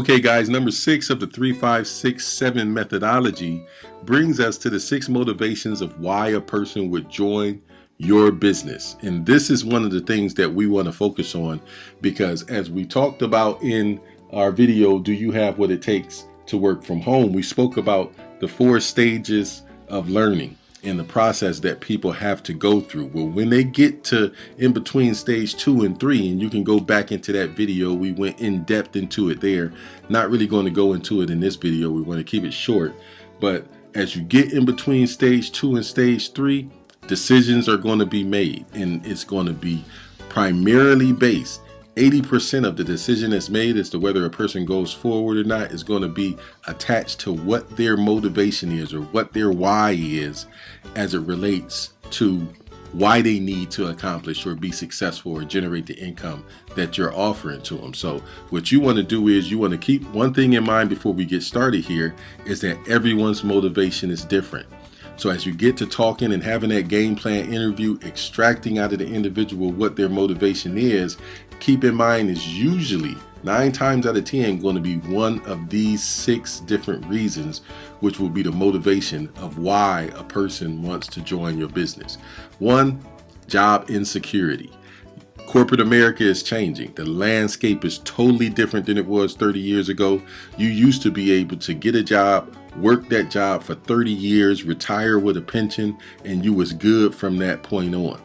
Okay, guys, number 6 of the 3-5-6-7 methodology brings us to the 6 motivations of why a person would join your business. And this is one of the things that we want to focus on because, as we talked about in our video, Do You Have What It Takes to Work From Home? We spoke about the 4 stages of learning in the process that people have to go through. Well, when they get to in between stage 2 and 3, and you can go back into that video, we went in depth into it there. Not really going to go into it in this video. We want to keep it short. But as you get in between stage 2 and stage 3, decisions are going to be made, and it's going to be primarily based. 80% of the decision that's made as to whether a person goes forward or not is going to be attached to what their motivation is or what their why is as it relates to why they need to accomplish or be successful or generate the income that you're offering to them. So what you want to do is you want to keep one thing in mind before we get started here is that everyone's motivation is different. So as you get to talking and having that game plan interview, extracting out of the individual what their motivation is, keep in mind is usually 9 times out of 10 going to be one of these 6 different reasons, which will be the motivation of why a person wants to join your business. 1, job insecurity. Corporate America is changing. The landscape is totally different than it was 30 years ago. You used to be able to get a job, work that job for 30 years, retire with a pension, and you was good from that point on.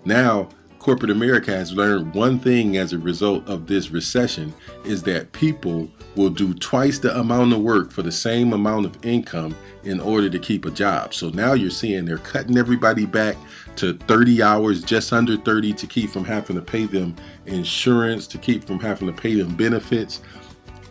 Now, corporate America has learned one thing as a result of this recession is that people will do twice the amount of work for the same amount of income in order to keep a job. So now you're seeing they're cutting everybody back to 30 hours, just under 30, to keep from having to pay them insurance, to keep from having to pay them benefits.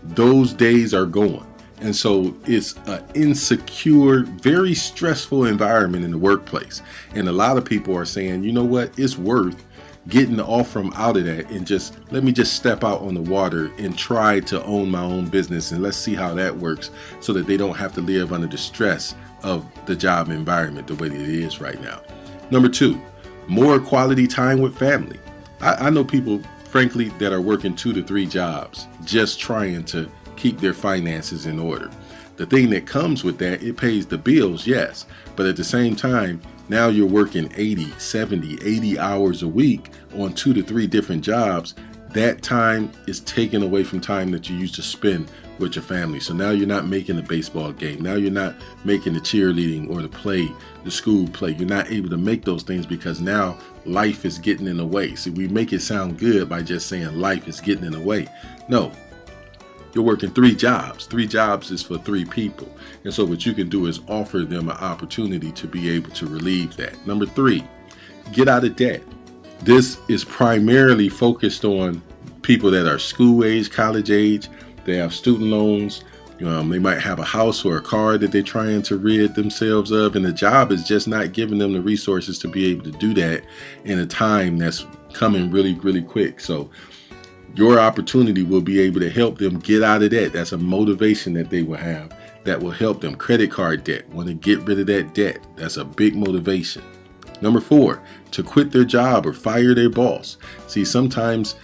Those days are gone. And so it's an insecure, very stressful environment in the workplace. And a lot of people are saying, you know what, it's worth getting off from out of that and just let me just step out on the water and try to own my own business, and let's see how that works so that they don't have to live under the stress of the job environment the way that it is right now. Number 2, more quality time with family. I know people, frankly, that are working 2 to 3 jobs just trying to keep their finances in order. The thing that comes with that, it pays the bills, yes, but at the same time, now you're working 80, 70, 80 hours a week on 2 to 3 different jobs. That time is taken away from time that you used to spend with your family. So now you're not making a baseball game. Now you're not making the cheerleading or the school play. You're not able to make those things because now life is getting in the way. See, we make it sound good by just saying life is getting in the way. No. You're working 3 jobs. 3 jobs is for 3 people. And so what you can do is offer them an opportunity to be able to relieve that. Number 3, get out of debt. This is primarily focused on people that are school age, college age. They have student loans. They might have a house or a car that they're trying to rid themselves of. And the job is just not giving them the resources to be able to do that in a time that's coming really, really quick. So your opportunity will be able to help them get out of that. That's a motivation that they will have that will help them. Credit card debt, want to get rid of that debt. That's a big motivation. Number 4, to quit their job or fire their boss. See, sometimes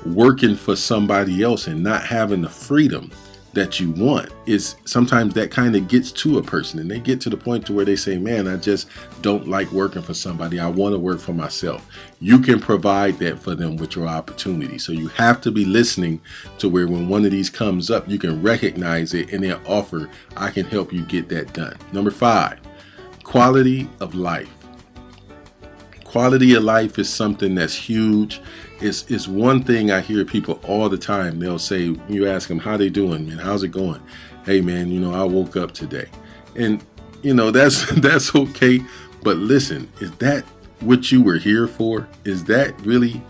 working for somebody else and not having the freedom that you want is sometimes that kind of gets to a person, and they get to the point to where they say, man, I just don't like working for somebody. I want to work for myself. You can provide that for them with your opportunity. So you have to be listening to where when one of these comes up, you can recognize it and then offer, I can help you get that done. Number 5, quality of life. Quality of life is something that's huge. It's one thing I hear people all the time. They'll say, you ask them how they doing, man, how's it going? Hey man, I woke up today. And that's okay. But listen, is that what you were here for? Is that really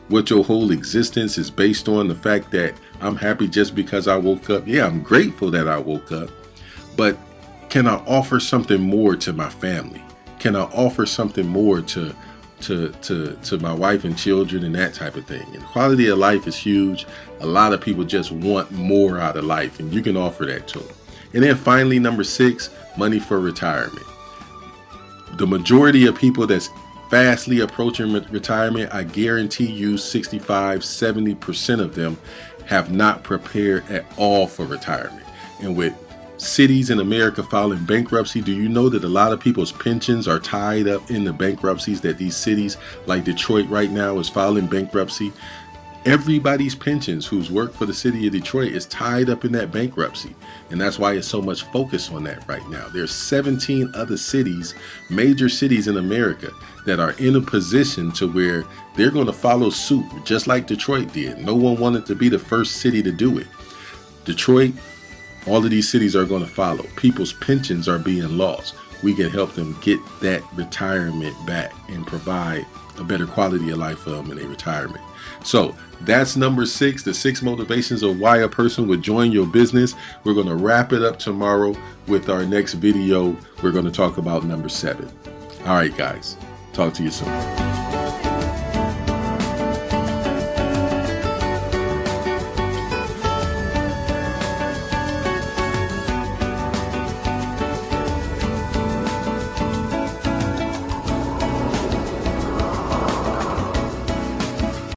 what your whole existence is based on? The fact that I'm happy just because I woke up? Yeah, I'm grateful that I woke up. But can I offer something more to my family? Can I offer something more to my wife and children and that type of thing? And quality of life is huge. A lot of people just want more out of life, and you can offer that to them. And then finally, number 6, money for retirement. The majority of people that's fastly approaching retirement, I guarantee you 65-70% of them have not prepared at all for retirement. And with cities in America filing bankruptcy, do you know that a lot of people's pensions are tied up in the bankruptcies that these cities like Detroit right now is filing bankruptcy? Everybody's pensions who's worked for the city of Detroit is tied up in that bankruptcy. And that's why it's so much focus on that right now. There's 17 other cities, major cities in America, that are in a position to where they're going to follow suit, just like Detroit did. No one wanted to be the first city to do it. Detroit, all of these cities are going to follow. People's pensions are being lost. We can help them get that retirement back and provide a better quality of life for them in their retirement. So that's number 6, the 6 motivations of why a person would join your business. We're going to wrap it up tomorrow with our next video. We're going to talk about number 7. All right, guys. Talk to you soon.